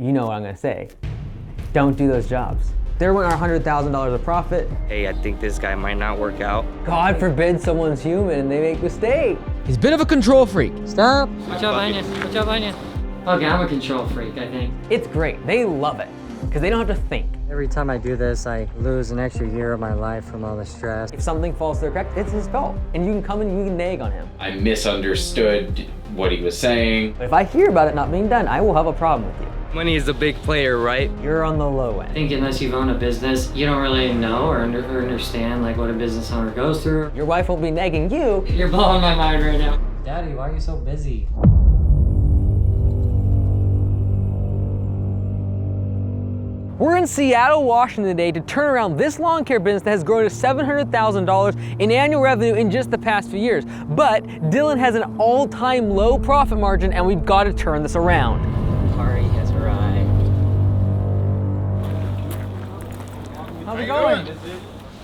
you know what I'm gonna say. Don't do those jobs. There went our $100,000 of profit. Hey, I think this guy might not work out. God forbid someone's human and they make a mistake. He's a bit of a control freak. Stop. Watch out behind you. Watch out behind you. Okay, I'm a control freak, I think. It's great. They love it because they don't have to think. Every time I do this, I lose an extra year of my life from all the stress. If something falls to the crack, it's his fault. And you can come and you can nag on him. I misunderstood what he was saying. But if I hear about it not being done, I will have a problem with you. Money is a big player, right? You're on the low I end. think unless you've owned a business, you don't really know or understand like what a business owner goes through. Your wife won't be nagging you. You're blowing my mind right now. Daddy, why are you so busy? We're in Seattle, Washington today to turn around this lawn care business that has grown to $700,000 in annual revenue in just the past few years. But Dylan has an all-time low profit margin and we've got to turn this around. Party has arrived. How's it going?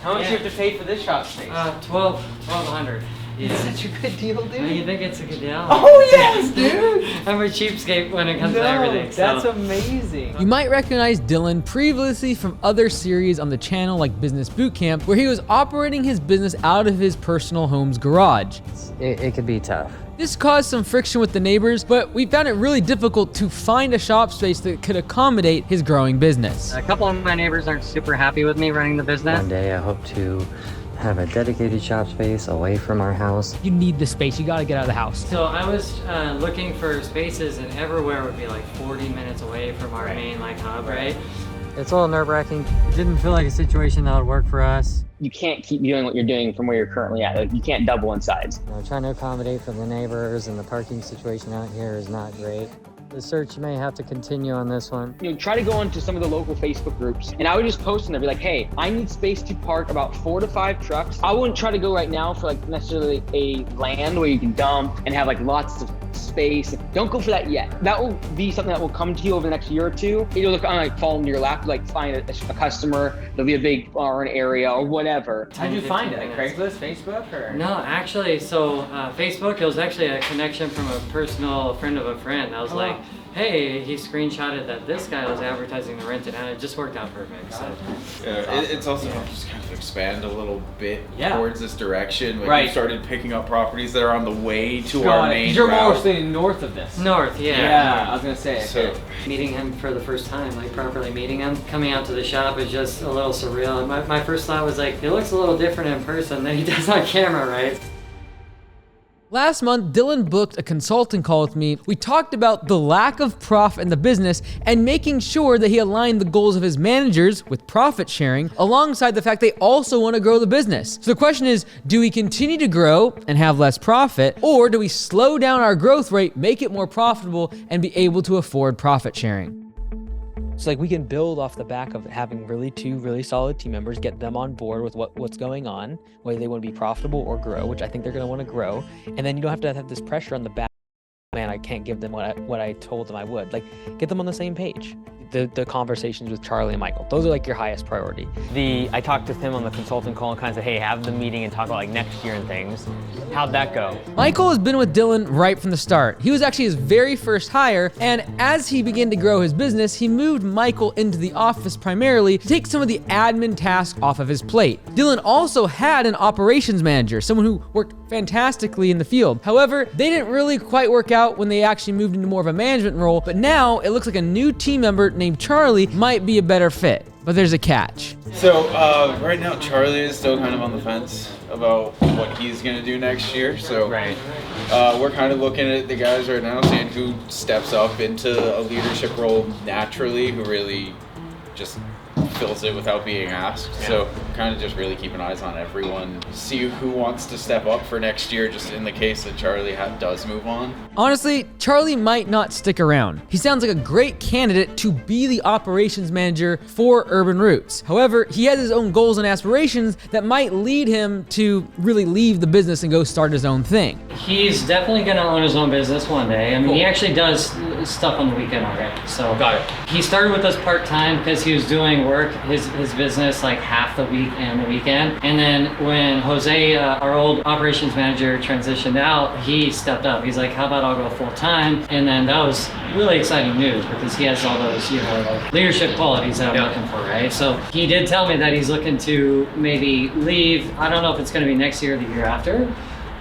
How much do you have to pay for this shop space? $1,200. Yeah. Such a good deal, dude. You think it's a good deal? Oh yes, dude! I'm a cheapskate when it comes to everything. That's so. amazing. You might recognize Dylan previously from other series on the channel like Business Bootcamp, where he was operating his business out of his personal home's garage. It could be tough. This caused some friction with the neighbors, but we found it really difficult to find a shop space that could accommodate his growing business. A couple of my neighbors aren't super happy with me running the business. One day I hope to have a dedicated shop space away from our house. You need the space, you gotta get out of the house. So I was looking for spaces, and everywhere would be like 40 minutes away from our main like hub, right? It's a little nerve-wracking. It didn't feel like a situation that would work for us. You can't keep doing what you're doing from where you're currently at. Like, you can't double in size. Trying to accommodate for the neighbors, and the parking situation out here is not great. The search may have to continue on this one. Try to go into some of the local Facebook groups, and I would just post in there, be like, hey, I need space to park about 4 to 5 trucks. I wouldn't try to go right now for like necessarily a land where you can dump and have like lots of space. Don't go for that yet. That will be something that will come to you over the next year or two. It'll look like fall into your lap, like find a customer, there'll be a big barn area or whatever. How'd you find it? Like Craigslist, Facebook, or? No, actually, so Facebook, it was actually a connection from a personal friend of a friend. I was like, hey, he screenshotted that this guy was advertising to rent it, and it just worked out perfect. So. Yeah, it's also just kind of expand a little bit Yeah. towards this direction. Like Right. we started picking up properties that are on the way to our main You're route. mostly north of this. North, yeah. Yeah, I was gonna say. So Meeting him for the first time, like properly meeting him, coming out to the shop is just a little surreal. My first thought was like, he looks a little different in person than he does on camera, right? Last month, Dylan booked a consulting call with me. We talked about the lack of profit in the business and making sure that he aligned the goals of his managers with profit sharing alongside the fact they also want to grow the business. So the question is, do we continue to grow and have less profit, or do we slow down our growth rate, make it more profitable, and be able to afford profit sharing? So like we can build off the back of having two really solid team members, get them on board with what's going on, whether they want to be profitable or grow, which I think they're going to want to grow. And then you don't have to have this pressure on the back. Man, I can't give them what I told them I would. Like, get them on the same page. The conversations with Charlie and Michael, those are like your highest priority. I talked with him on the consulting call and kind of said, hey, have the meeting and talk about like next year and things. How'd that go? Michael has been with Dylan right from the start. He was actually his very first hire, and as he began to grow his business, he moved Michael into the office primarily to take some of the admin tasks off of his plate. Dylan also had an operations manager, someone who worked fantastically in the field. However, they didn't really quite work out when they actually moved into more of a management role, but now it looks like a new team member named Charlie might be a better fit. But there's a catch. So right now Charlie is still kind of on the fence about what he's gonna do next year. So we're kind of looking at the guys right now, seeing who steps up into a leadership role naturally, who really just fills it without being asked. Yeah. So kind of just really keeping eyes on everyone, see who wants to step up for next year, just in the case that Charlie does move on. Honestly, Charlie might not stick around. He sounds like a great candidate to be the operations manager for Urban Roots. However, he has his own goals and aspirations that might lead him to really leave the business and go start his own thing. He's definitely gonna own his own business one day. I mean, he actually does stuff on the weekend already, so. Got it. He started with us part-time because he was doing work work his business like half the week and the weekend. And then when Jose, our old operations manager, transitioned out, he stepped up. He's like, how about I'll go full time? And then that was really exciting news because he has all those, you know, like leadership qualities that I'm looking for, right? So he did tell me that he's looking to maybe leave. I don't know if it's going to be next year or the year after.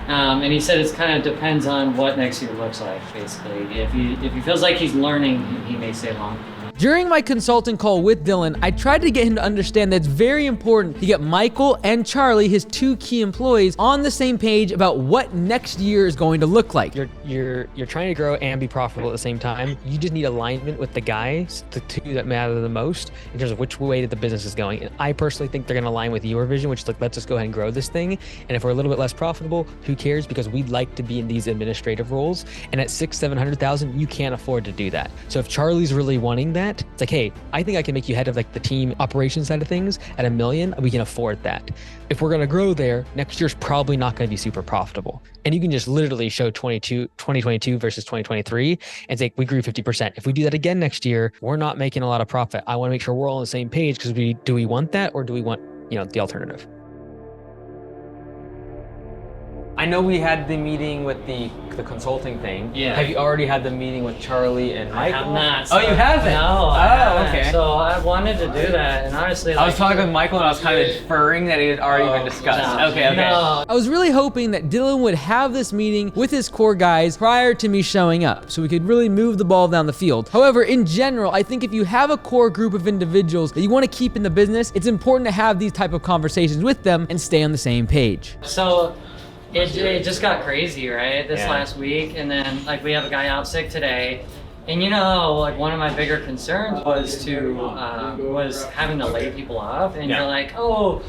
And he said it kind of depends on what next year looks like, basically. If he feels like he's learning, he may stay long. During my consulting call with Dylan, I tried to get him to understand that it's very important to get Michael and Charlie, his two key employees, on the same page about what next year is going to look like. You're trying to grow and be profitable at the same time. You just need alignment with the guys, the two that matter the most, in terms of which way that the business is going. And I personally think they're going to align with your vision, which is like, let's just go ahead and grow this thing. And if we're a little bit less profitable, who cares? Because we'd like to be in these administrative roles. And at $600,000-$700,000, you can't afford to do that. So if Charlie's really wanting that, it's like, hey, I think I can make you head of like the team operations side of things at $1 million. We can afford that. If we're going to grow there, next year's probably not going to be super profitable. And you can just literally show 2022 versus 2023 and say, we grew 50%. If we do that again next year, we're not making a lot of profit. I want to make sure we're all on the same page because do we want that or do we want, the alternative? I know we had the meeting with the consulting thing. Yeah. Have you already had the meeting with Charlie and Michael? I have not. Oh, you haven't? No. Okay. So I wanted to do that, and honestly, I was talking with Michael and I was kind of inferring that it had already been discussed. No, Okay. No. I was really hoping that Dylan would have this meeting with his core guys prior to me showing up, so we could really move the ball down the field. However, in general, I think if you have a core group of individuals that you want to keep in the business, it's important to have these type of conversations with them and stay on the same page. So it just got crazy, right? This last week, and then like we have a guy out sick today, and like one of my bigger concerns was having to lay people off, and you're like, oh,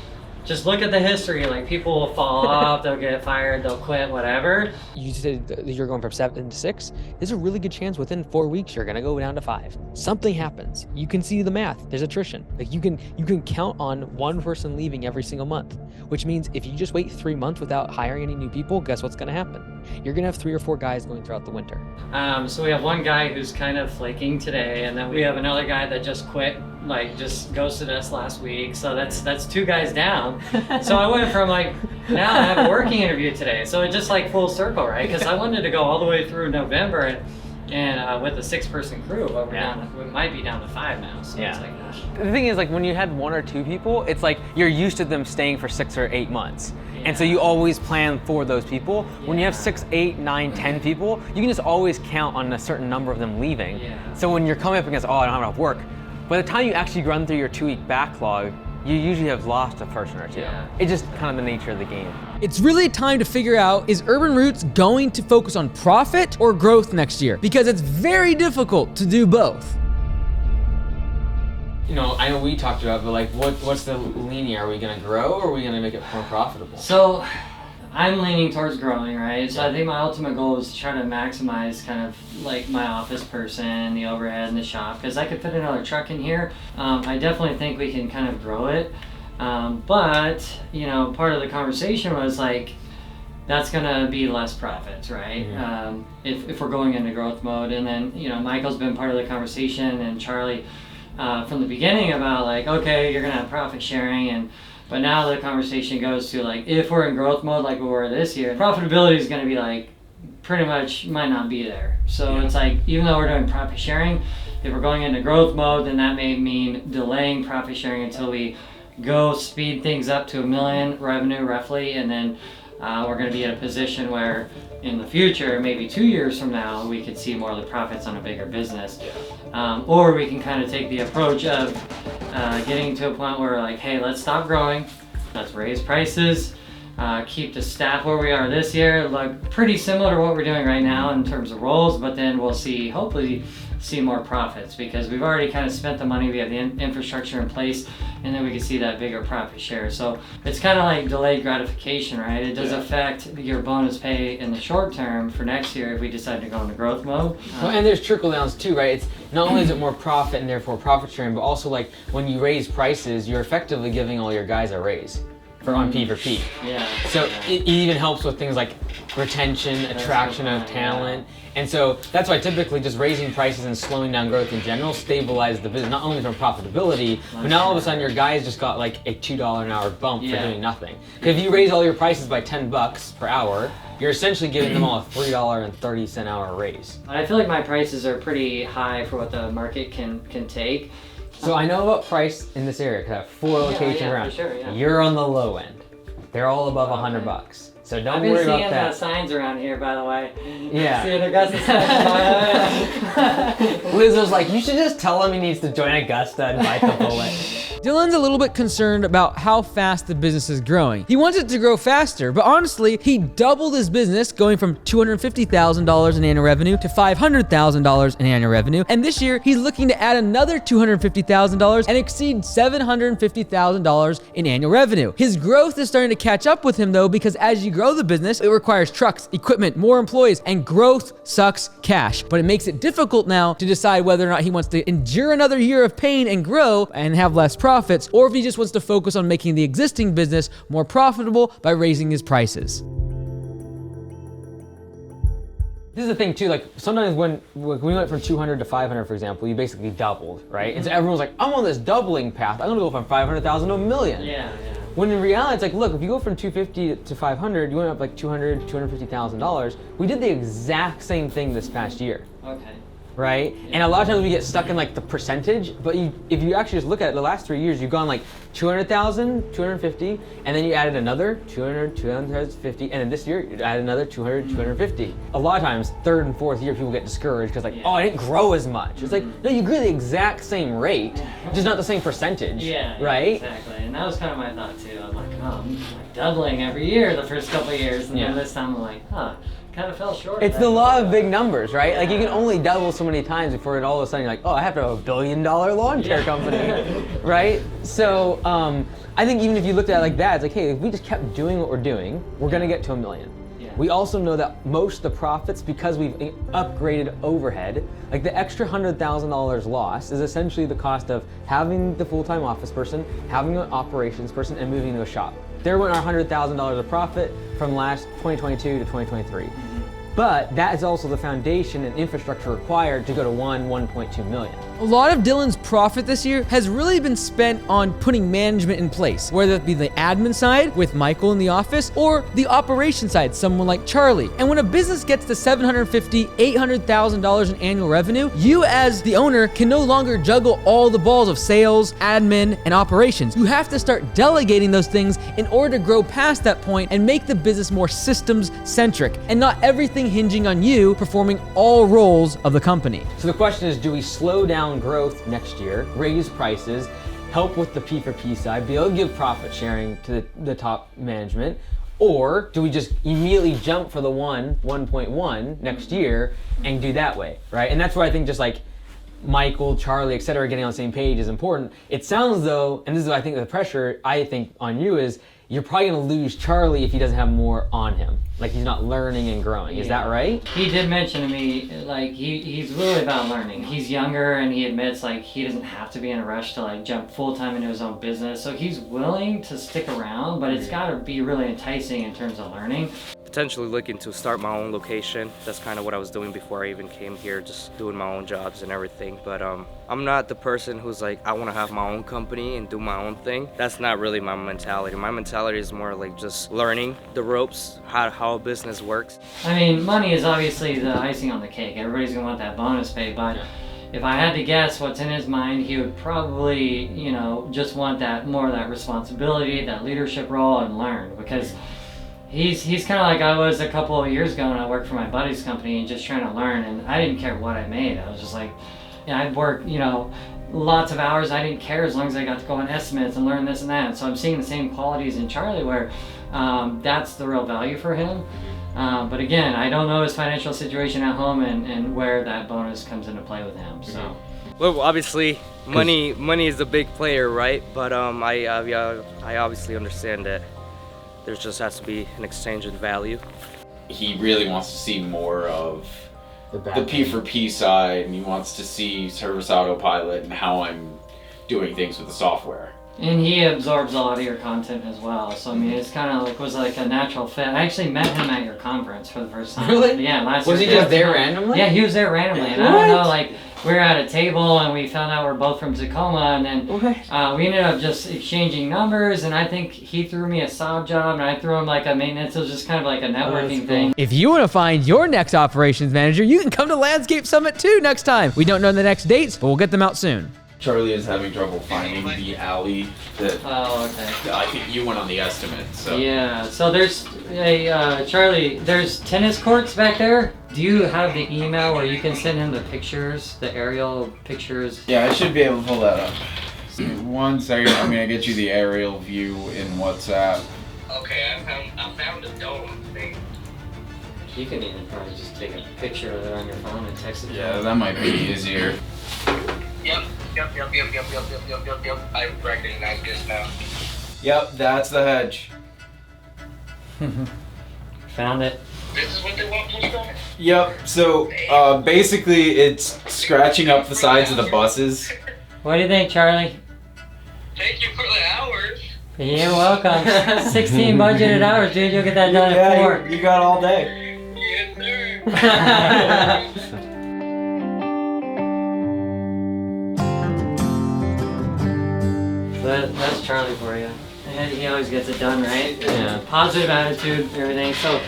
just look at the history. Like people will fall off, they'll get fired, they'll quit, whatever. You said that you're going from 7 to 6. There's a really good chance within 4 weeks you're gonna go down to 5. Something happens. You can see the math. There's attrition. Like you can count on one person leaving every single month, which means if you just wait 3 months without hiring any new people, guess what's gonna happen? You're gonna have 3 or 4 guys going throughout the winter. So we have one guy who's kind of flaking today, and then we have another guy that just quit, like just ghosted us last week. So that's 2 guys down. So I went from like, now I have a working interview today. So it just like full circle, right? Because I wanted to go all the way through November and with a 6-person crew, but we might be down to 5 now. So it's like, gosh. The thing is, like, when you had 1 or 2 people, it's like you're used to them staying for 6 or 8 months. And so you always plan for those people. When you have 6, 8, 9, 10 people, you can just always count on a certain number of them leaving. So when you're coming up against, I don't have enough work, by the time you actually run through your 2-week backlog, you usually have lost a person or 2. It's just kind of the nature of the game. It's really time to figure out, is Urban Roots going to focus on profit or growth next year? Because it's very difficult to do both. I know we talked about, but like, what's the leaning? Are we gonna grow or are we gonna make it more profitable? So I'm leaning towards growing, right? So I think my ultimate goal is to try to maximize kind of like my office person, the overhead, and the shop, because I could fit another truck in here. I definitely think we can kind of grow it. But part of the conversation was like, that's gonna be less profits, right? If we're going into growth mode. And then, Michael's been part of the conversation, and Charlie from the beginning about like, okay, you're gonna have profit sharing, but now the conversation goes to like, if we're in growth mode like we were this year, profitability is gonna be like, pretty much might not be there. So it's like, even though we're doing profit sharing, if we're going into growth mode, then that may mean delaying profit sharing until we go speed things up to $1 million revenue roughly, and then we're going to be in a position where in the future, maybe 2 years from now, we could see more of the profits on a bigger business. Or we can kind of take the approach of getting to a point where like, hey, let's stop growing, let's raise prices, keep the staff where we are this year, look pretty similar to what we're doing right now in terms of roles, but then we'll hopefully see more profits because we've already kind of spent the money, we have the infrastructure in place, and then we can see that bigger profit share. So it's kind of like delayed gratification, right? It does affect your bonus pay in the short term for next year if we decide to go into growth mode. Well, and there's trickle downs too, right? It's not only is it more profit and therefore profit sharing, but also like when you raise prices, you're effectively giving all your guys a raise. for on P4P. Yeah. So yeah. it even helps with things like retention, attraction of talent. And so that's why typically just raising prices and slowing down growth in general stabilizes the business, not only from profitability, but now all of a sudden your guys just got like a $2 an hour bump for doing nothing. Because if you raise all your prices by $10 per hour, you're essentially giving them all a $3.30 an hour raise. I feel like my prices are pretty high for what the market can take. So I know about price in this area because I have 4 locations around. For sure, yeah. You're on the low end. They're all above $100. So don't I've been worry seeing about that. signs around here, by the way. Yeah. Seeing Augusta signs. Liz was like, you should just tell him he needs to join Augusta and bite the bullet. Dylan's a little bit concerned about how fast the business is growing. He wants it to grow faster, but honestly, he doubled his business going from $250,000 in annual revenue to $500,000 in annual revenue. And this year, he's looking to add another $250,000 and exceed $750,000 in annual revenue. His growth is starting to catch up with him though, because as you grow the business, it requires trucks, equipment, more employees, and growth sucks cash. But it makes it difficult now to decide whether or not he wants to endure another year of pain and grow and have less profits, or if he just wants to focus on making the existing business more profitable by raising his prices. This is the thing too, like sometimes when we went from 200 to 500, for example, you basically doubled, right? And so everyone's like, I'm on this doubling path. I'm gonna go from 500,000 to a million. Yeah. When in reality, it's like, look, if you go from 250 to 500, you went up like $250,000. We did the exact same thing this past year. Okay. Right? And a lot of times we get stuck in like the percentage, but if you actually just look at it, the last 3 years, you've gone like 200,000, 250, and then you added another 200, 250, and then this year you added another 200, 250. A lot of times, third and fourth year, people get discouraged because like, oh, I didn't grow as much. It's like, no, you grew the exact same rate, just not the same percentage. Yeah, right? Exactly. And that was kind of my thought too. I'm like, oh, I'm like doubling every year the first couple of years, and then this time I'm like, kind of fell short. It's the law of big numbers, right? Like you can only double so many times before it all of a sudden you're like, oh, I have to have $1 billion lawn care company, right? So I think even if you looked at it like that, it's like, hey, if we just kept doing what we're doing, we're gonna get to $1 million. Yeah. We also know that most of the profits, because we've upgraded overhead, like the extra $100,000 loss is essentially the cost of having the full-time office person, having an operations person, and moving to a shop. There went our $100,000 of profit from last 2022 to 2023. But that is also the foundation and infrastructure required to go to 1.2 million. A lot of Dylan's profit this year has really been spent on putting management in place, whether it be the admin side with Michael in the office or the operation side, someone like Charlie. And when a business gets to $750,000, $800,000 in annual revenue, you as the owner can no longer juggle all the balls of sales, admin, and operations. You have to start delegating those things in order to grow past that point and make the business more systems centric and not everything hinging on you performing all roles of the company. So the question is, do we slow down growth next year, raise prices, help with the P4P side, be able to give profit sharing to the top management, or do we just immediately jump for the 1.1 next year and do that way, right? And that's where I think just like Michael, Charlie, et cetera, getting on the same page is important. It sounds though, and this is what I think the pressure I think on you is, you're probably gonna lose Charlie if he doesn't have more on him. Like he's not learning and growing, is that right? He did mention to me, like he's really about learning. He's younger and he admits like he doesn't have to be in a rush to like jump full-time into his own business. So he's willing to stick around, but it's gotta be really enticing in terms of learning. Potentially looking to start my own location. That's kind of what I was doing before I even came here, just doing my own jobs and everything. But I'm not the person who's like, I want to have my own company and do my own thing. That's not really my mentality. My mentality is more like just learning the ropes, how a business works. I mean, money is obviously the icing on the cake. Everybody's gonna want that bonus pay, but if I had to guess what's in his mind, he would probably, you know, just want that more of that responsibility, that leadership role, and learn, because he's kind of like I was a couple of years ago when I worked for my buddy's company and just trying to learn, and I didn't care what I made. I was just like, I'd work, you know, lots of hours. I didn't care as long as I got to go on estimates and learn this and that. So I'm seeing the same qualities in Charlie where that's the real value for him. But again, I don't know his financial situation at home and where that bonus comes into play with him. So. Well, obviously, money is a big player, right? But I obviously understand that there just has to be an exchange in value. He really wants to see more of the P4P side, and he wants to see Service Autopilot and how I'm doing things with the software. And he absorbs a lot of your content as well. So I mean, it's kind of like was like a natural fit. I actually met him at your conference for the first time. Really? Yeah, last Was he year. just there randomly? Yeah, he was there randomly, and I don't know, like we were at a table and we found out we're both from Tacoma, and then we ended up just exchanging numbers. And I think he threw me a sob job, and I threw him like a maintenance. It was just kind of like a networking thing. If you want to find your next operations manager, you can come to Landscape Summit too next time. We don't know the next dates, but we'll get them out soon. Charlie is having trouble finding the alley that Oh, okay. I think you went on the estimate. So Yeah, so there's a Charlie, there's tennis courts back there. Do you have the email where you can send him the pictures, the aerial pictures? yeah, I should be able to pull that up. 1 second, I'm gonna get you the aerial view in WhatsApp. Okay, I found a dome thing. You can even probably just take a picture of it on your phone and text it to Yeah, him. that might be easier. Yep. I recognize this now. Yep, that's the hedge. Found it. This is what they want pushed on it? Yep, so basically it's scratching up the sides of the buses. What do you think, Charlie? Thank you for the hours. You're welcome. 16 budgeted hours, dude. You'll get that done at 4. You got all day. Yes, sir. That's Charlie for you. And he always gets it done, right? Yeah. Positive attitude, everything. So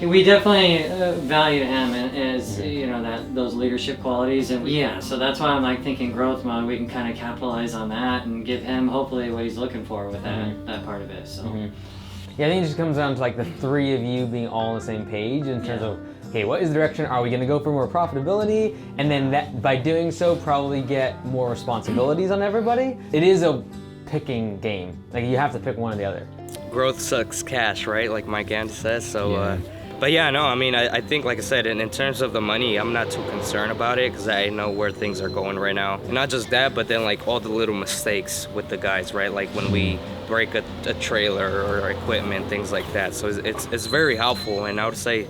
we definitely value him as you know those leadership qualities, and yeah. So that's why I'm like thinking growth mode. We can kind of capitalize on that and give him hopefully what he's looking for with that part of it. So. Yeah, I think it just comes down to like the three of you being all on the same page in terms of, okay, what is the direction? Are we going to go for more profitability? And then that by doing so, probably get more responsibilities on everybody. It is a picking game. Like you have to pick one or the other. Growth sucks cash, right? Like Mike Andy says. So, but yeah, no, I mean, I think, like I said, in terms of the money, I'm not too concerned about it because I know where things are going right now. And not just that, but then like all the little mistakes with the guys, right? Like when we break a trailer or equipment, things like that. So it's very helpful, and I would say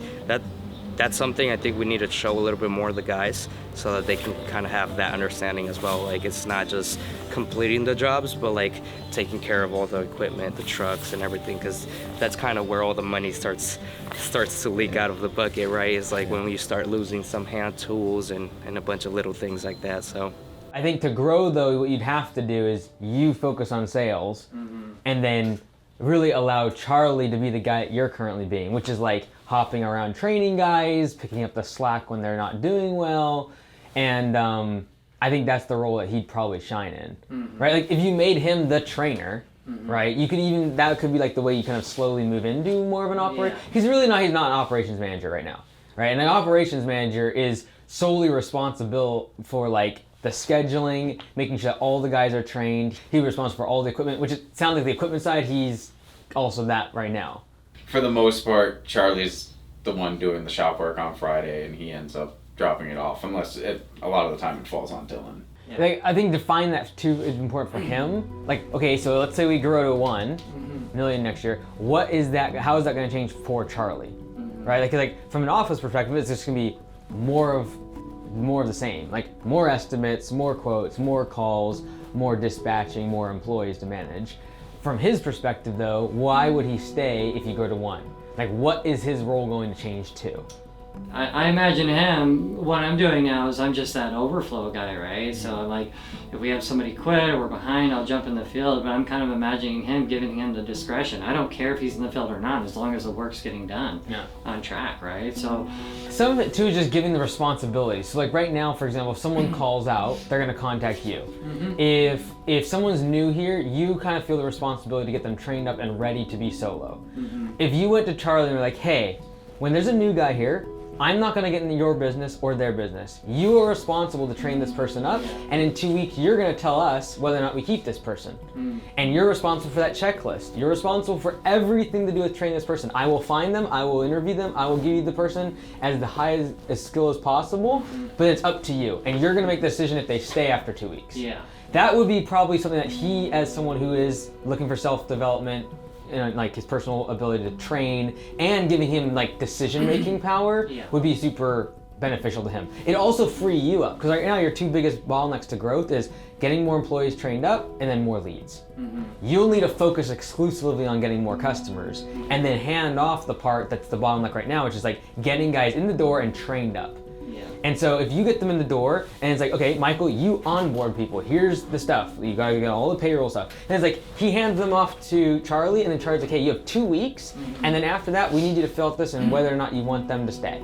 that's something I think we need to show a little bit more of the guys so that they can kind of have that understanding as well. Like it's not just completing the jobs, but like taking care of all the equipment, the trucks and everything, because that's kind of where all the money starts to leak out of the bucket, right? It's like when you start losing some hand tools and a bunch of little things like that. So I think to grow though, what you'd have to do is you focus on sales and then really allow Charlie to be the guy that you're currently being, which is like hopping around training guys, picking up the slack when they're not doing well. And I think that's the role that he'd probably shine in, right? Like if you made him the trainer, right? You could even, that could be like the way you kind of slowly move into more of an operation. He's not an operations manager right now, right? And an operations manager is solely responsible for like the scheduling, making sure that all the guys are trained. He's responsible for all the equipment, which it sounds like the equipment side, he's also that right now. For the most part, Charlie's the one doing the shop work on Friday, and he ends up dropping it off, unless a lot of the time it falls on Dylan. Yeah. Like, I think to find that too is important for him. Like, okay, so let's say we grow to 1 million next year. What is that? How is that going to change for Charlie? Right? Like from an office perspective, it's just going to be more of the same. Like more estimates, more quotes, more calls, more dispatching, more employees to manage. From his perspective, though, why would he stay if you go to 1? Like, what is his role going to change to? I imagine him, what I'm doing now is I'm just that overflow guy, right? So like, if we have somebody quit or we're behind, I'll jump in the field, but I'm kind of imagining him giving him the discretion. I don't care if he's in the field or not, as long as the work's getting done on track, right? So some of it too is just giving the responsibility. So like right now, for example, if someone calls out, they're gonna contact you. If someone's new here, you kind of feel the responsibility to get them trained up and ready to be solo. If you went to Charlie and were like, hey, when there's a new guy here, I'm not gonna get into your business or their business. You are responsible to train this person up, and in 2 weeks, you're gonna tell us whether or not we keep this person. And you're responsible for that checklist. You're responsible for everything to do with training this person. I will find them, I will interview them, I will give you the person as the highest skill as possible, but it's up to you. And you're gonna make the decision if they stay after 2 weeks. yeah. That would be probably something that he, as someone who is looking for self-development, like his personal ability to train and giving him like decision-making power would be super beneficial to him. It also free you up, because right now your two biggest bottlenecks to growth is getting more employees trained up and then more leads. You'll need to focus exclusively on getting more customers and then hand off the part that's the bottleneck right now, which is like getting guys in the door and trained up. And so if you get them in the door and it's like, okay, Michael, you onboard people. Here's the stuff. You gotta get all the payroll stuff. And it's like, he hands them off to Charlie and then Charlie's like, hey, you have 2 weeks. And then after that, we need you to fill out this and whether or not you want them to stay.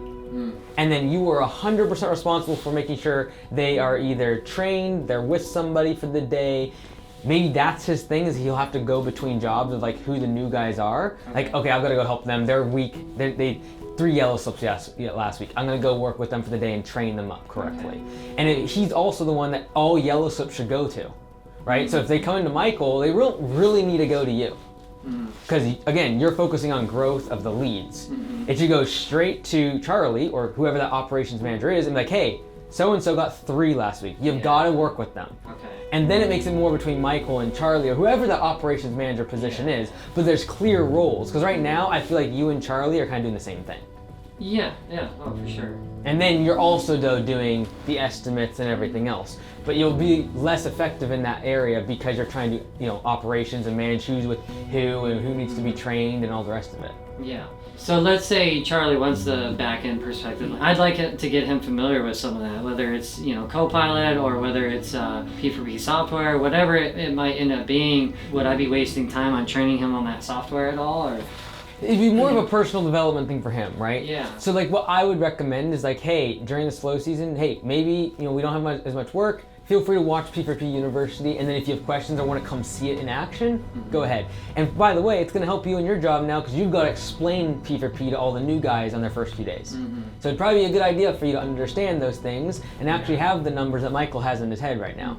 And then you are 100% responsible for making sure they are either trained, they're with somebody for the day. Maybe that's his thing, is he'll have to go between jobs of like who the new guys are. Like, okay, I've gotta go help them. They're weak. They 3 yellow slips last week. I'm gonna go work with them for the day and train them up correctly. And he's also the one that all yellow slips should go to, right? So if they come into Michael, they really need to go to you. Because again, you're focusing on growth of the leads. It should go straight to Charlie or whoever that operations manager is and be like, hey, so-and-so got 3 last week. You've gotta work with them. And then it makes it more between Michael and Charlie or whoever the operations manager position is, but there's clear roles. Because right now, I feel like you and Charlie are kind of doing the same thing. Yeah, oh, for sure. And then you're also though doing the estimates and everything else. But you'll be less effective in that area because you're trying to, operations and manage who's with who and who needs to be trained and all the rest of it. Yeah. So let's say Charlie wants the back-end perspective. I'd like to get him familiar with some of that, whether it's, Copilot or whether it's P4P software, whatever it might end up being. Would I be wasting time on training him on that software at all? Or it'd be more of a personal development thing for him, right? Yeah. So like what I would recommend is like, hey, during the slow season, hey, maybe, we don't have as much work. Feel free to watch P4P University, and then if you have questions or want to come see it in action, go ahead. And by the way, it's going to help you in your job now because you've got to explain P4P to all the new guys on their first few days. So it'd probably be a good idea for you to understand those things and actually have the numbers that Michael has in his head right now,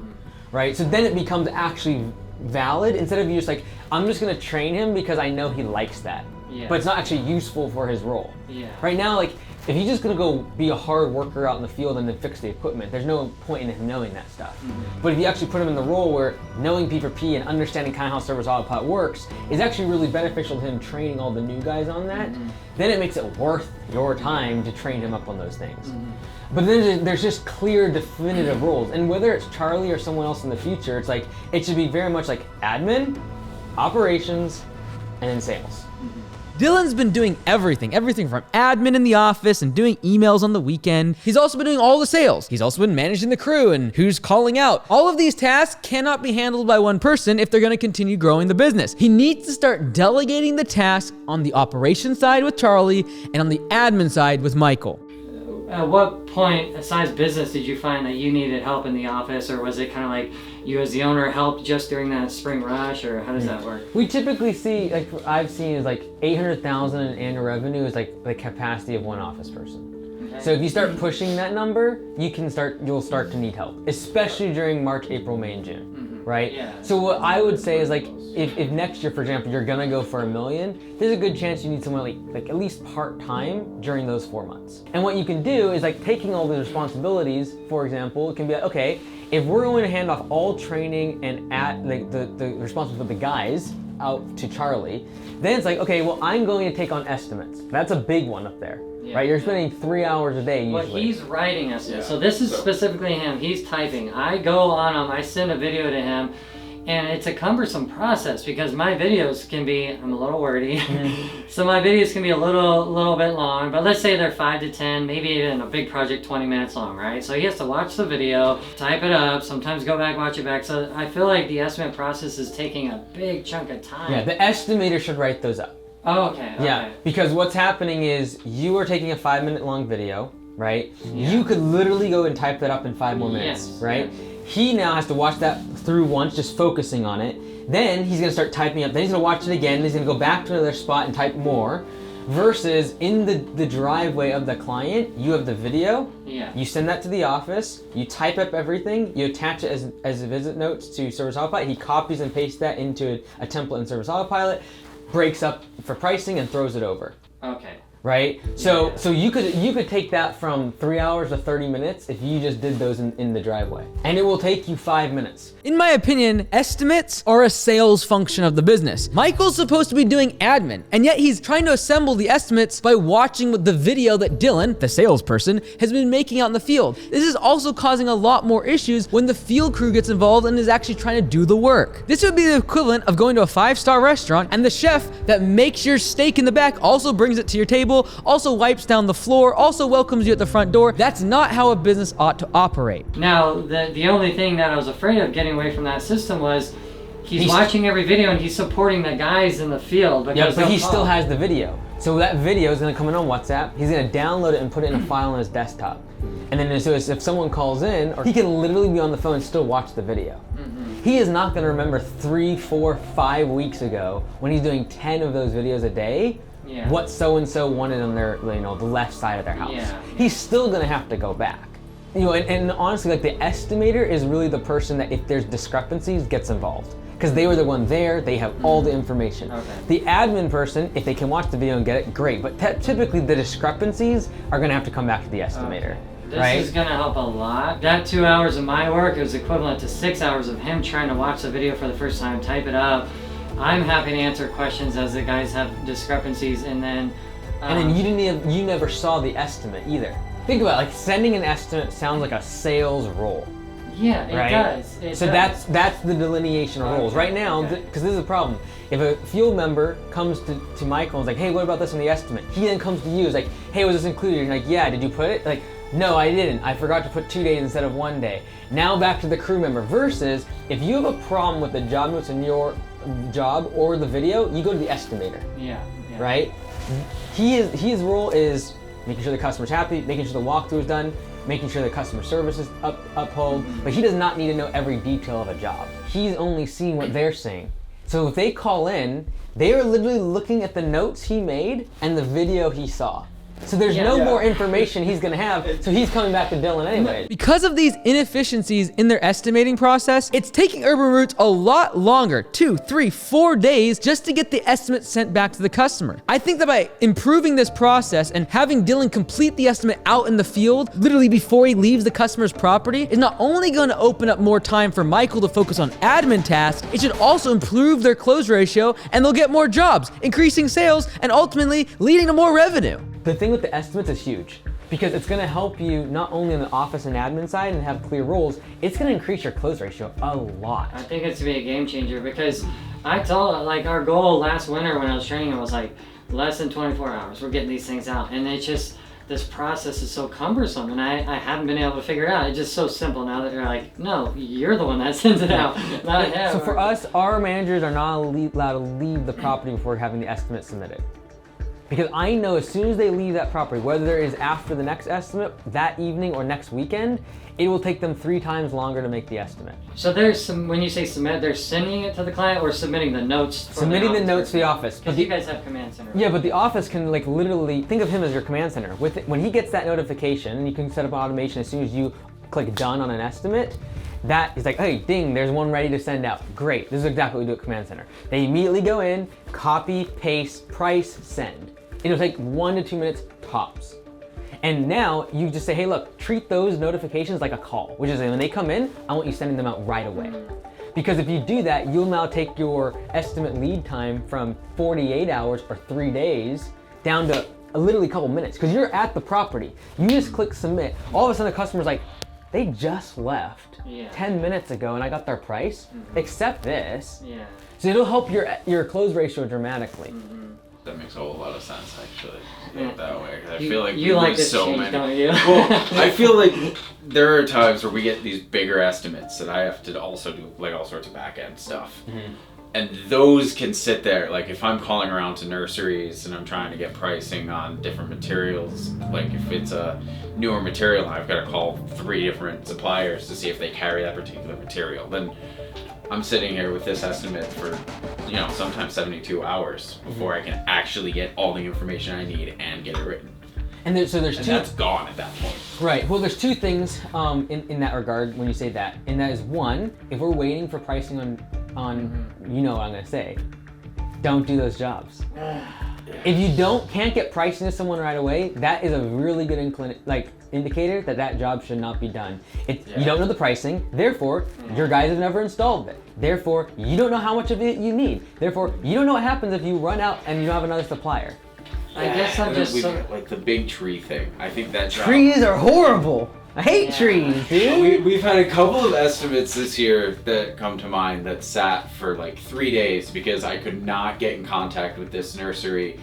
right? So then it becomes actually valid instead of you just like, I'm just going to train him because I know he likes that. But it's not actually useful for his role. Right now, like, if he's just gonna go be a hard worker out in the field and then fix the equipment, there's no point in him knowing that stuff. But if you actually put him in the role where knowing P4P and understanding kind of how Service Autopilot works is actually really beneficial to him training all the new guys on that, then it makes it worth your time to train him up on those things. But then there's just clear, definitive roles. And whether it's Charlie or someone else in the future, it's like, it should be very much like admin, operations, and then sales. Dylan's been doing everything from admin in the office and doing emails on the weekend. He's also been doing all the sales. He's also been managing the crew and who's calling out. All of these tasks cannot be handled by one person if they're gonna continue growing the business. He needs to start delegating the tasks on the operations side with Charlie and on the admin side with Michael. At what point, besides business, did you find that you needed help in the office, or was it kind of like you as the owner helped just during that spring rush, or how does that work? We typically see, like I've seen, is like 800,000 in annual revenue is like the capacity of one office person. So if you start pushing that number, you'll start to need help, especially during March, April, May, and June, right? So what I would say is like, if next year, for example, you're gonna go for $1 million, there's a good chance you need someone like at least part-time during those 4 months. And what you can do is like taking all the responsibilities, for example, it can be like, okay, if we're going to hand off all training and the responsibility of the guys out to Charlie, then it's like, okay, well, I'm going to take on estimates. That's a big one up there. Right, you're spending 3 hours a day usually. But he's writing estimates, so this is specifically him. He's typing. I go on him, I send a video to him, and it's a cumbersome process because my videos can be, I'm a little wordy, so my videos can be a little bit long, but let's say they're 5 to 10, maybe even a big project 20 minutes long, right? So he has to watch the video, type it up, sometimes go back, watch it back. So I feel like the estimate process is taking a big chunk of time. Yeah, the estimator should write those up. Oh, okay. Yeah, because what's happening is you are taking a 5-minute long video, right? You could literally go and type that up in 5 more minutes, right? He now has to watch that through once, just focusing on it. Then he's gonna start typing up, then he's gonna watch it again, then he's gonna go back to another spot and type more. Versus in the driveway of the client, you have the video, you send that to the office, you type up everything, you attach it as visit notes to Service Autopilot, he copies and pastes that into a template in Service Autopilot, breaks up for pricing and throws it over. Okay. right? So you could take that from 3 hours to 30 minutes if you just did those in the driveway, and it will take you 5 minutes. In my opinion, estimates are a sales function of the business. Michael's supposed to be doing admin, and yet he's trying to assemble the estimates by watching the video that Dylan, the salesperson, has been making out in the field. This is also causing a lot more issues when the field crew gets involved and is actually trying to do the work. This would be the equivalent of going to a 5-star restaurant and the chef that makes your steak in the back also brings it to your table, also wipes down the floor, also welcomes you at the front door. That's not how a business ought to operate. Now, the only thing that I was afraid of getting away from that system was he's watching every video and he's supporting the guys in the field. Yeah, but he still has the video. So that video is gonna come in on WhatsApp. He's gonna download it and put it in a file on his desktop. And then so if someone calls in, or he can literally be on the phone and still watch the video. He is not gonna remember 3, 4, 5 weeks ago when he's doing 10 of those videos a day, what so-and-so wanted on their, the left side of their house. He's still gonna have to go back. And honestly, like, the estimator is really the person that, if there's discrepancies, gets involved. Because they were the one there, they have all the information. The admin person, if they can watch the video and get it, great. But typically the discrepancies are gonna have to come back to the estimator. This is gonna help a lot. That 2 hours of my work is equivalent to 6 hours of him trying to watch the video for the first time, type it up. I'm happy to answer questions as the guys have discrepancies, and then you never saw the estimate either. Think about it, like, sending an estimate sounds like a sales role. Yeah, it does. So that's the delineation of roles. Right now, because this is a problem. If a field member comes to Michael and is like, hey, what about this in the estimate? He then comes to you, is like, hey, was this included? You're like, yeah, did you put it? Like, no, I didn't. I forgot to put 2 days instead of 1 day. Now back to the crew member. Versus, if you have a problem with the job notes in your job or the video, you go to the estimator. Right? His role is making sure the customer's happy, making sure the walkthrough is done, making sure the customer service is upheld, but he does not need to know every detail of a job. He's only seeing what they're seeing. So if they call in, they are literally looking at the notes he made and the video he saw. So there's no more information he's gonna have, so he's coming back to Dylan anyway. Because of these inefficiencies in their estimating process, it's taking Urban Roots a lot longer, 2, 3, 4 days, just to get the estimate sent back to the customer. I think that by improving this process and having Dylan complete the estimate out in the field, literally before he leaves the customer's property, is not only gonna open up more time for Michael to focus on admin tasks, it should also improve their close ratio, and they'll get more jobs, increasing sales, and ultimately leading to more revenue. The thing with the estimates is huge, because it's gonna help you not only on the office and admin side and have clear roles, it's gonna increase your close ratio a lot. I think it's gonna be a game changer, because I told, like, our goal last winter when I was training was like less than 24 hours. We're getting these things out, and it's just, this process is so cumbersome, and I haven't been able to figure it out. It's just so simple now that you're like, no, you're the one that sends it out, not him. So for us, our managers are not allowed to leave the property before having the estimate submitted. Because I know as soon as they leave that property, whether it is after the next estimate, that evening, or next weekend, it will take them 3 times longer to make the estimate. So there's some, when you say submit, they're sending it to the client or submitting the notes? Submitting the notes to the office. Because you guys have command center. Yeah, but the office can, like, literally, think of him as your command center. When he gets that notification, you can set up automation as soon as you click done on an estimate. That is like, hey, ding, there's one ready to send out. Great, this is exactly what we do at Command Center. They immediately go in, copy, paste, price, send. It'll take 1 to 2 minutes tops. And now you just say, hey, look, treat those notifications like a call, which is when they come in, I want you sending them out right away. Because if you do that, you'll now take your estimate lead time from 48 hours or 3 days down to literally a couple minutes, because you're at the property. You just click submit. All of a sudden the customer's like, they just left 10 minutes ago and I got their price. Accept this. So it'll help your close ratio dramatically. That makes a whole lot of sense, actually. That way, 'cause I feel like you like this so change, many. don't you? Well, I feel like there are times where we get these bigger estimates that I have to also do, like, all sorts of back end stuff. And those can sit there, like, if I'm calling around to nurseries and I'm trying to get pricing on different materials, like if it's a newer material, I've got to call 3 different suppliers to see if they carry that particular material. Then I'm sitting here with this estimate for, sometimes 72 hours before I can actually get all the information I need and get it written. And there's two. That's gone at that point. Right. Well, there's 2 things in that regard when you say that, and that is, 1, if we're waiting for pricing on you know what I'm gonna say, don't do those jobs. If you can't get pricing to someone right away, that is a really good indicator that job should not be done. You don't know the pricing, therefore your guys have never installed it. Therefore, you don't know how much of it you need. Therefore, you don't know what happens if you run out and you don't have another supplier. I guess I'm just like the big tree thing. I think that trees are horrible. I hate trees, dude. We've had a couple of estimates this year that come to mind that sat for like 3 days because I could not get in contact with this nursery.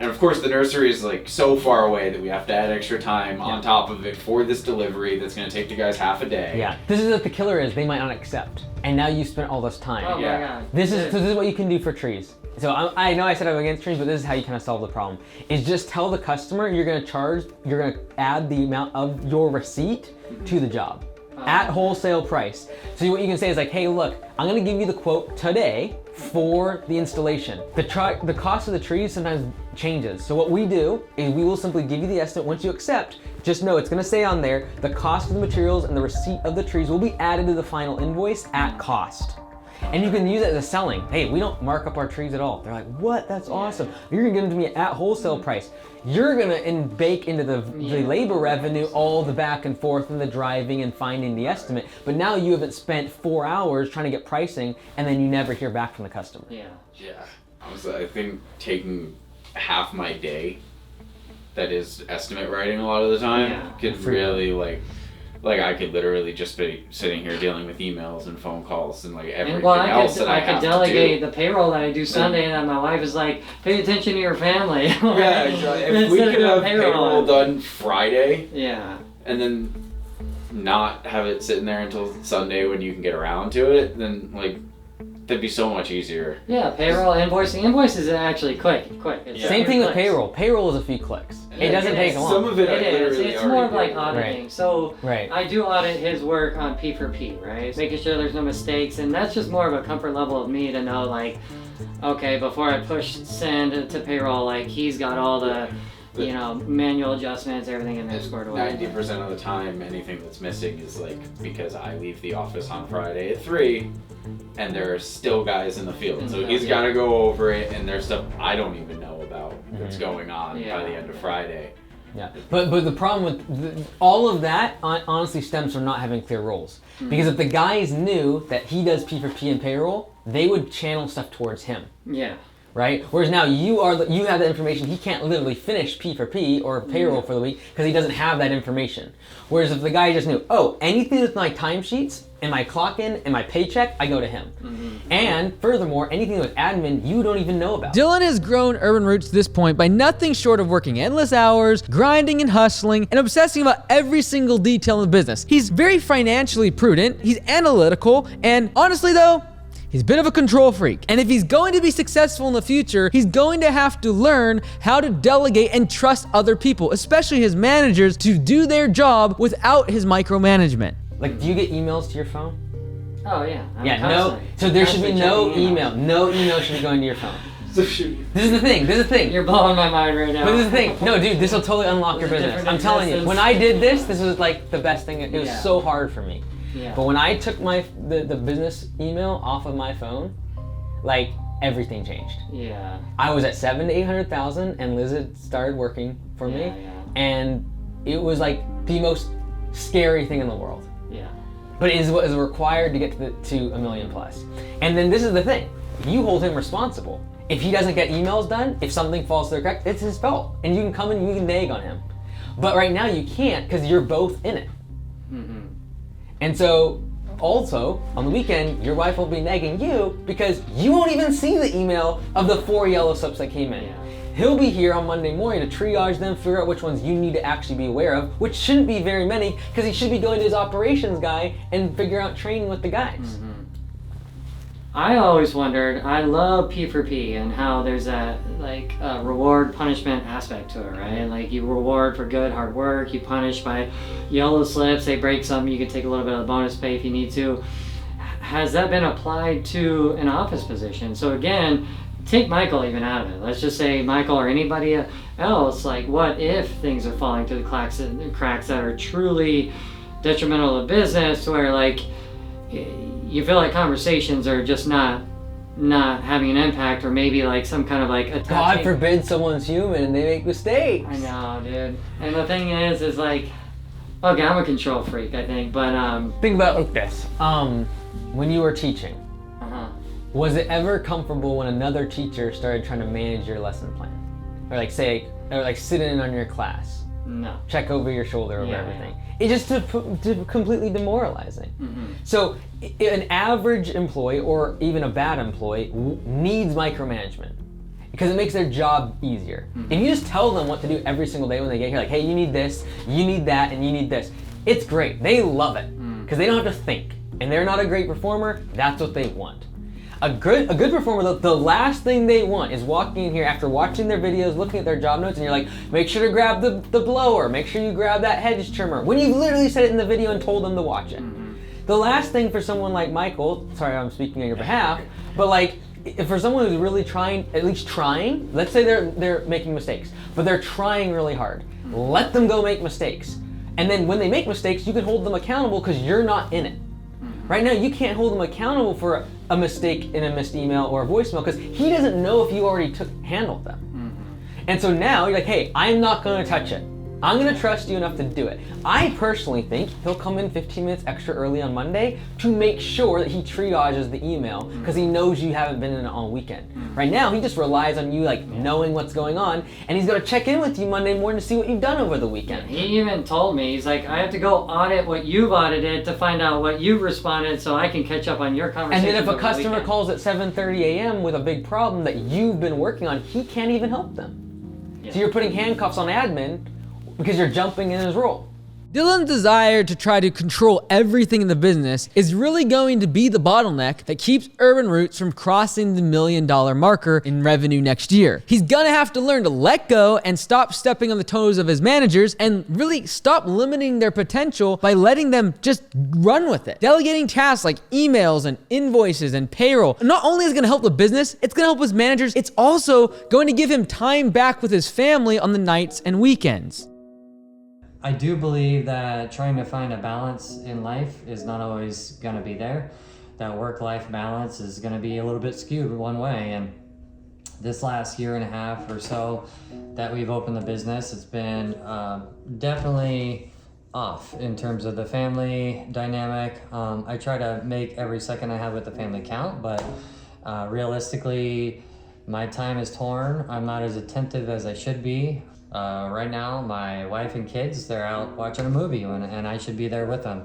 And of course the nursery is like so far away that we have to add extra time on top of it for this delivery that's going to take the guys half a day. Yeah, this is what the killer is. They might not accept. And now you spent all this time. Oh my God. This is what you can do for trees. So I know I said I'm against trees, but this is how you kind of solve the problem. Is just tell the customer you're going to add the amount of your receipt to the job at wholesale price. So what you can say is like, hey, look, I'm going to give you the quote today for the installation. The cost of the trees sometimes changes. So what we do is we will simply give you the estimate. Once you accept, just know it's going to say on there, the cost of the materials and the receipt of the trees will be added to the final invoice at cost. And you can use it as selling. Hey, we don't mark up our trees at all. They're like, what? That's awesome. You're gonna give them to me at wholesale price. You're gonna bake into the labor revenue all the back and forth and the driving and finding the estimate. But now you haven't spent 4 hours trying to get pricing and then you never hear back from the customer. Yeah. I think taking half my day, that is estimate writing a lot of the time, could really like I could literally just be sitting here dealing with emails and phone calls and like everything else that I have could delegate to do. the payroll that I do Sunday, and my wife is like, pay attention to your family. Yeah, exactly. If we could have payroll done Friday, and then not have it sitting there until Sunday when you can get around to it, then like that'd be so much easier. Yeah, payroll, invoicing. Invoices are actually quick. Same thing with payroll. Payroll is a few clicks. It doesn't take long. Some of it It's more of like auditing. Right. So Right. I do audit his work on P4P, right? Making sure there's no mistakes, and that's just more of a comfort level of me to know, like, okay, before I push send to payroll, like he's got all the manual adjustments, everything in there squared away. 90% of the time, anything that's missing is like because I leave the office on Friday at 3, and there are still guys in the field. So he's got to go over it, and there's stuff I don't even know about that's going on by the end of Friday. Yeah, but the problem with all of that honestly stems from not having clear roles. Because if the guys knew that he does P4P and payroll, they would channel stuff towards him. Yeah. Right? Whereas now you have the information. He can't literally finish P4P or payroll for the week because he doesn't have that information. Whereas if the guy just knew, oh, anything with my timesheets and my clock in and my paycheck, I go to him. And furthermore, anything with admin you don't even know about. Dylan has grown Urban Roots to this point by nothing short of working endless hours, grinding and hustling, and obsessing about every single detail in the business. He's very financially prudent, he's analytical, and honestly though, he's a bit of a control freak. And if he's going to be successful in the future, he's going to have to learn how to delegate and trust other people, especially his managers, to do their job without his micromanagement. Like, do you get emails to your phone? Oh yeah. No. So there should be no email. No email should be going to your phone. This is the thing. You're blowing my mind right now. But this is the thing. No, dude, this will totally unlock your business. I'm telling you. When I did this was like the best thing. It was so hard for me. Yeah. But when I took the business email off of my phone, like everything changed. Yeah. I was at 700,000 to 800,000, and Liz had started working for me, and it was like the most scary thing in the world. Yeah. But it is what is required to get to $1 million plus. And then this is the thing: you hold him responsible. If he doesn't get emails done, if something falls through the crack, it's his fault, and you can come in and you can nag on him. But right now you can't because you're both in it. And so, also, on the weekend, your wife will be nagging you because you won't even see the email of the 4 yellow slips that came in. He'll be here on Monday morning to triage them, figure out which ones you need to actually be aware of, which shouldn't be very many because he should be going to his operations guy and figure out training with the guys. I always wondered, I love P4P and how there's that reward punishment aspect to it, right? Like you reward for good hard work, you punish by yellow slips, they break some, you can take a little bit of the bonus pay if you need to. Has that been applied to an office position? So again, take Michael even out of it. Let's just say Michael or anybody else, like what if things are falling through the cracks that are truly detrimental to business, where like you feel like conversations are just not not having an impact, or maybe like some kind of like God attaching. forbid someone's human and they make mistakes. I know, dude. And the thing is like, okay, I'm a control freak, I think, but Think about it like this. When you were teaching, was it ever comfortable when another teacher started trying to manage your lesson plan? Or like say, or like sit in on your class? no. Check over your shoulder over Yeah, everything. It's just completely demoralizing. So an average employee or even a bad employee needs micromanagement because it makes their job easier. If you just tell them what to do every single day when they get here, like, hey, you need this, you need that, and you need this, it's great. They love it because they don't have to think. And they're not a great performer, that's what they want. A good performer, the last thing they want is walking in here after watching their videos, looking at their job notes, and you're like, make sure to grab the blower, make sure you grab that hedge trimmer, when you've literally said it in the video and told them to watch it. The last thing for someone like Michael, sorry I'm speaking on your behalf, but like, for someone who's really trying, at least trying, let's say they're making mistakes, but they're trying really hard, let them go make mistakes. And then when they make mistakes, you can hold them accountable because you're not in it. Right now, you can't hold him accountable for a mistake in a missed email or a voicemail because he doesn't know if you already handled them. And so now you're like, hey, I'm not gonna touch it. I'm gonna trust you enough to do it. I personally think he'll come in 15 minutes extra early on Monday to make sure that he triages the email because he knows you haven't been in it all weekend. Right now, he just relies on you like knowing what's going on, and he's gonna check in with you Monday morning to see what you've done over the weekend. He even told me, he's like, I have to go audit what you've audited to find out what you've responded so I can catch up on your And conversation. then if a customer calls at 7:30 a.m. with a big problem that you've been working on, he can't even help them. So you're putting handcuffs on admin because you're jumping in his role. Dylan's desire to try to control everything in the business is really going to be the bottleneck that keeps Urban Roots from crossing the $1 million marker in revenue next year. He's gonna have to learn to let go and stop stepping on the toes of his managers and really stop limiting their potential by letting them just run with it. Delegating tasks like emails and invoices and payroll not only is gonna help the business, it's gonna help his managers, it's also going to give him time back with his family on the nights and weekends. I do believe that trying to find a balance in life is not always going to be there. That work-life balance is going to be a little bit skewed one way. And this last year and a half or so that we've opened the business, it's been definitely off in terms of the family dynamic. I try to make every second I have with the family count, but realistically, my time is torn. I'm not as attentive as I should be. Right now, my wife and kids, they're out watching a movie and I should be there with them.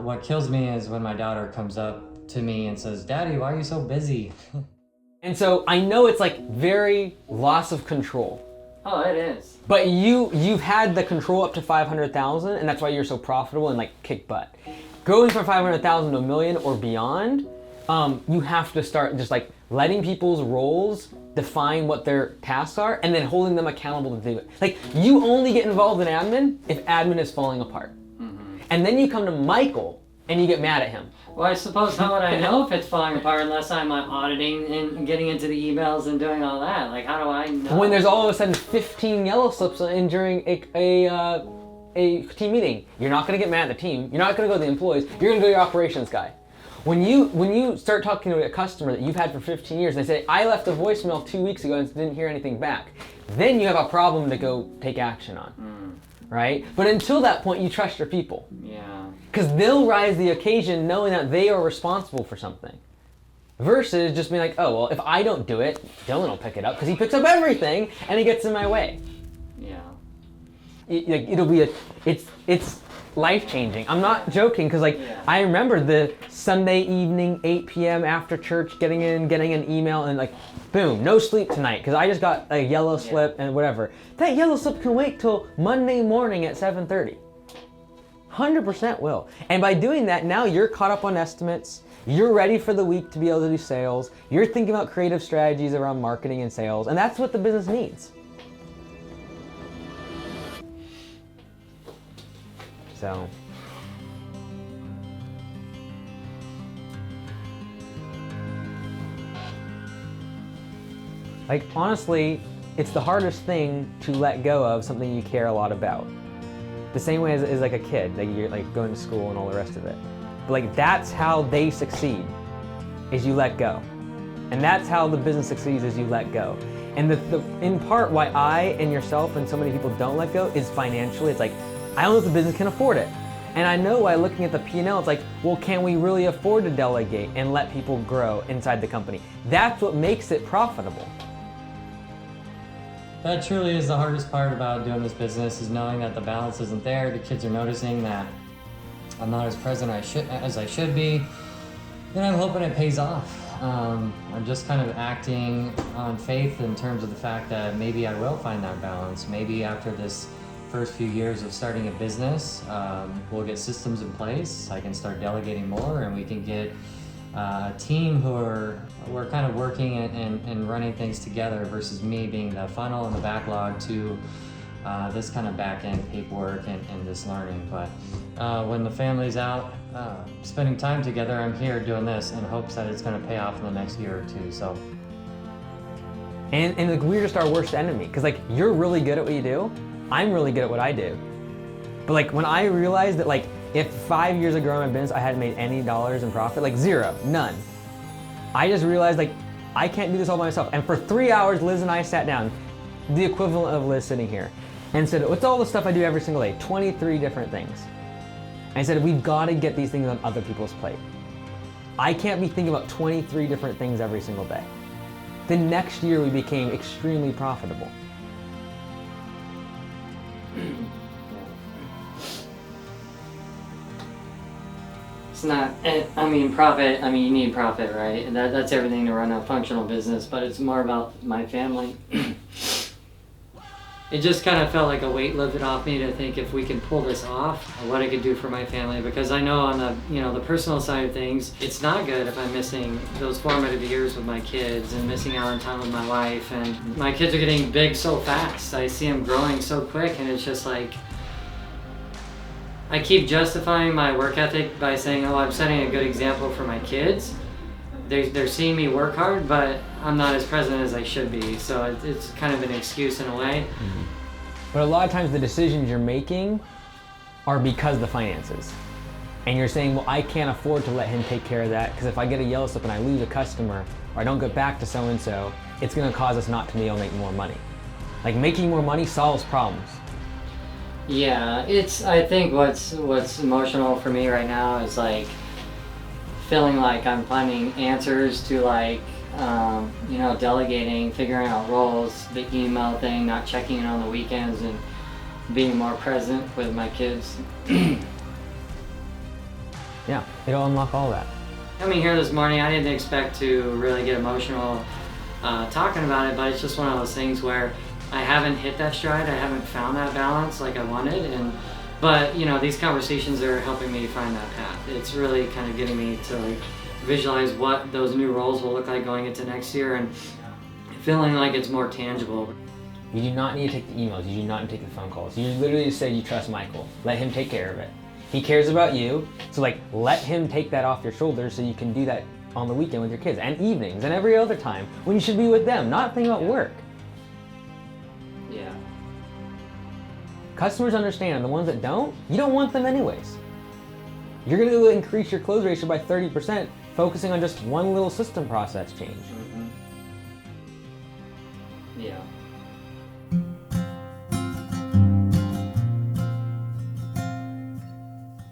What kills me is when my daughter comes up to me and says, Daddy, why are you so busy? And so I know it's like very loss of control. Oh, it is. But you've had the control up to 500,000 and that's why you're so profitable and like kick butt. Going from 500,000 to $1 million or beyond, you have to start just like letting people's roles define what their tasks are and then holding them accountable to do it. Like you only get involved in admin if admin is falling apart. And then you come to Michael and you get mad at him. Well, I suppose how would I know if it's falling apart unless I'm auditing and getting into the emails and doing all that? Like, how do I know? When there's all of a sudden 15 yellow slips in during a team meeting, you're not gonna get mad at the team. You're not gonna go to the employees. You're gonna go to your operations guy. When you start talking to a customer that you've had for 15 years, and they say, I left a voicemail 2 weeks ago and didn't hear anything back, then you have a problem to go take action on, right? But until that point, you trust your people. Yeah. Because they'll rise the occasion knowing that they are responsible for something. Versus just being like, oh, well, if I don't do it, Dylan will pick it up because he picks up everything and he gets in my way. Yeah. It'll be it's life-changing. I'm not joking because I remember the Sunday evening 8 p.m. after church getting an email and like boom, no sleep tonight because I just got a yellow slip and whatever. That yellow slip can wait till Monday morning at 7:30. 100% will. And by doing that, now you're caught up on estimates. You're ready for the week to be able to do sales. You're thinking about creative strategies around marketing and sales, and that's what the business needs. So. Like, honestly, it's the hardest thing to let go of something you care a lot about. The same way as like a kid, like you're like going to school and all the rest of it. But like, that's how they succeed, is you let go. And that's how the business succeeds, is you let go. And in part why I and yourself and so many people don't let go is financially. It's like, I don't know if the business can afford it. And I know by looking at the P&L, it's like, well, can we really afford to delegate and let people grow inside the company? That's what makes it profitable. That truly is the hardest part about doing this business, is knowing that the balance isn't there. The kids are noticing that I'm not as present as I should be. Then I'm hoping it pays off. I'm just kind of acting on faith in terms of the fact that maybe I will find that balance. Maybe after this first few years of starting a business, we'll get systems in place. I can start delegating more, and we can get a team who we're kind of working and running things together, versus me being the funnel and the backlog to this kind of back-end paperwork and this learning. But when the family's out spending time together, I'm here doing this in hopes that it's going to pay off in the next year or two. So. And like, we're just our worst enemy, because like, you're really good at what you do. I'm really good at what I do. But like, when I realized that like, if 5 years of growing my business, I hadn't made any dollars in profit, like zero, none. I just realized like, I can't do this all by myself. And for 3 hours, Liz and I sat down, the equivalent of Liz sitting here, and said, what's all the stuff I do every single day? 23 different things. And I said, we've got to get these things on other people's plate. I can't be thinking about 23 different things every single day. The next year, we became extremely profitable. It's not, I mean, profit, I mean, you need profit, right? That's everything to run a functional business, but it's more about my family. It just kind of felt like a weight lifted off me to think, if we can pull this off, what I could do for my family. Because I know on the, the personal side of things, it's not good if I'm missing those formative years with my kids and missing out on time with my wife. And my kids are getting big so fast. I see them growing so quick, and it's just like, I keep justifying my work ethic by saying, oh, I'm setting a good example for my kids. They're seeing me work hard, but I'm not as present as I should be. So it's kind of an excuse in a way. Mm-hmm. But a lot of times the decisions you're making are because of the finances. And you're saying, well, I can't afford to let him take care of that, because if I get a yellow slip and I lose a customer, or I don't get back to so-and-so, it's gonna cause us not to be able to make more money. Like, making more money solves problems. Yeah, I think what's emotional for me right now is like feeling like I'm finding answers to like, delegating, figuring out roles, the email thing, not checking in on the weekends, and being more present with my kids. Yeah, it'll unlock all that. Coming here this morning, I didn't expect to really get emotional talking about it, but it's just one of those things where I haven't hit that stride. I haven't found that balance like I wanted, but these conversations are helping me find that path. It's really kind of getting me to like visualize what those new roles will look like going into next year, and feeling like it's more tangible. You do not need to take the emails. You do not need to take the phone calls. You literally just say you trust Michael. Let him take care of it. He cares about you, so like, let him take that off your shoulders so you can do that on the weekend with your kids, and evenings, and every other time when you should be with them, not thinking about work. Yeah. Customers understand, and the ones that don't, you don't want them anyways. You're gonna increase your close ratio by 30%, focusing on just one little system process change. Mm-hmm. Yeah.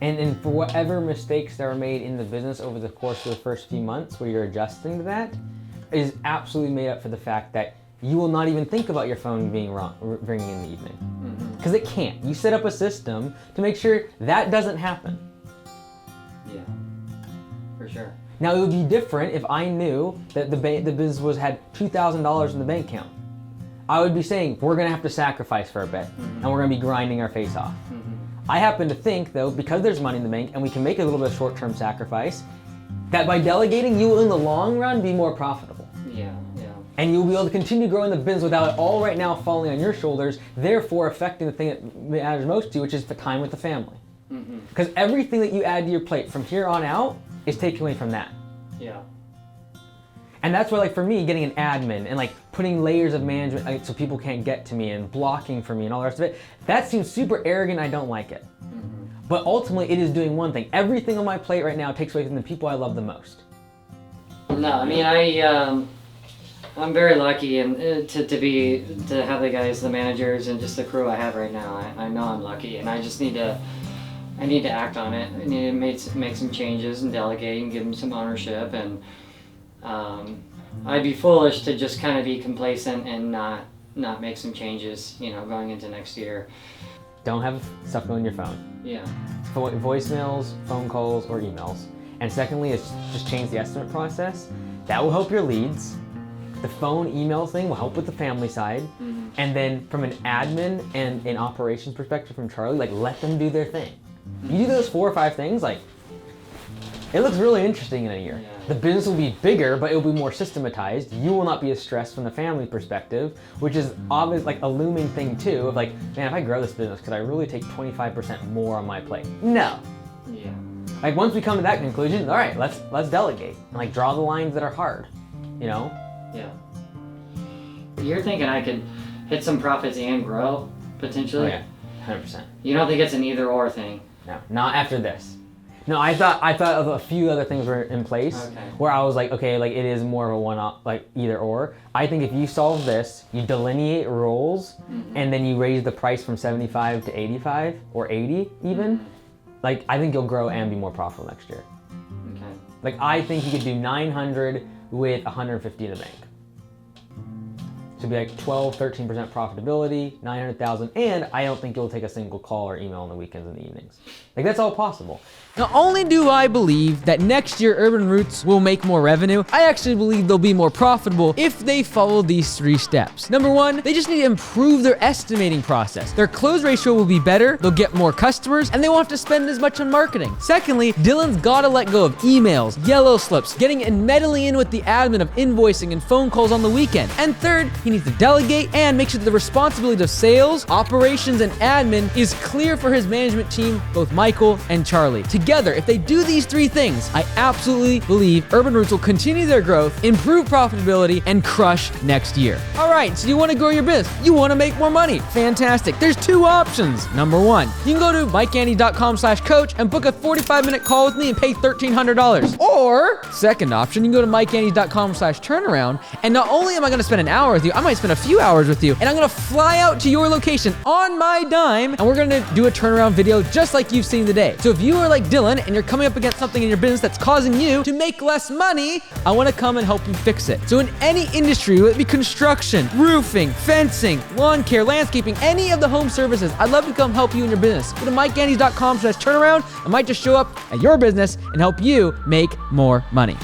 And for whatever mistakes that were made in the business over the course of the first few months where you're adjusting to that, is absolutely made up for the fact that you will not even think about your phone being ringing in the evening. Because it can't. You set up a system to make sure that doesn't happen. Yeah, for sure. Now, it would be different if I knew that the business had $2,000 in the bank account. I would be saying, we're gonna have to sacrifice for a bit, and we're gonna be grinding our face off. I happen to think, though, because there's money in the bank and we can make a little bit of short-term sacrifice, that by delegating, you will in the long run be more profitable. Yeah. And you'll be able to continue growing the business without it all right now falling on your shoulders, therefore affecting the thing that matters most to you, which is the time with the family. Because everything that you add to your plate from here on out is taken away from that. Yeah. And that's why, like, for me, getting an admin and like putting layers of management like, so people can't get to me and blocking for me and all the rest of it, that seems super arrogant. I don't like it. But ultimately, it is doing one thing. Everything on my plate right now takes away from the people I love the most. No, I mean I'm very lucky and to have the guys, the managers, and just the crew I have right now. I know I'm lucky, and I just need to act on it. I need to make some changes and delegate and give them some ownership. And I'd be foolish to just kind of be complacent and not make some changes, going into next year. Don't have stuff going on your phone. Yeah. Voicemails, phone calls, or emails. And secondly, it's just change the estimate process. That will help your leads. The phone email thing will help with the family side. Mm-hmm. And then from an admin and an operations perspective from Charlie, like let them do their thing. You do those 4 or 5 things, like it looks really interesting in a year. Yeah. The business will be bigger, but it will be more systematized. You will not be as stressed from the family perspective, which is obvious, like a looming thing too, of like, man, if I grow this business, could I really take 25% more on my plate? No. Yeah. Like once we come to that conclusion, all right, let's delegate and like draw the lines that are hard, Yeah. You're thinking I could hit some profits and grow potentially? Oh, yeah, 100%. You don't think it's an either or thing? No, not after this. No, I thought of a few other things were in place where I was like, okay, like it is more of a one-off, like either or. I think if you solve this, you delineate roles, and then you raise the price from 75 to 85 or 80 even, like I think you'll grow and be more profitable next year. Okay. Like I think you could do 900 with 150 in the bank. So it'd be like 12, 13% profitability, 900,000, and I don't think you'll take a single call or email on the weekends and the evenings. Like that's all possible. Not only do I believe that next year Urban Roots will make more revenue, I actually believe they'll be more profitable if they follow these 3 steps. Number 1, they just need to improve their estimating process. Their close ratio will be better, they'll get more customers, and they won't have to spend as much on marketing. Secondly, Dylan's gotta let go of emails, yellow slips, getting and meddling in with the admin of invoicing and phone calls on the weekend. And third, he needs to delegate and make sure that the responsibility of sales, operations, and admin is clear for his management team, both Michael and Charlie. Together, if they do these 3 things, I absolutely believe Urban Roots will continue their growth, improve profitability, and crush next year. All right, so you want to grow your business, you want to make more money. Fantastic. There's 2 options. Number 1, you can go to MikeAndes.com/coach and book a 45-minute call with me and pay $1,300. Or, second option, you can go to MikeAndes.com/turnaround, and not only am I going to spend an hour with you, I might spend a few hours with you, and I'm going to fly out to your location on my dime, and we're going to do a turnaround video just like you've seen today. So if you are like Dylan and you're coming up against something in your business that's causing you to make less money, I want to come and help you fix it. So in any industry, whether it be construction, roofing, fencing, lawn care, landscaping, any of the home services, I'd love to come help you in your business. Go to MikeAndes.com/turnaround. I might just show up at your business and help you make more money.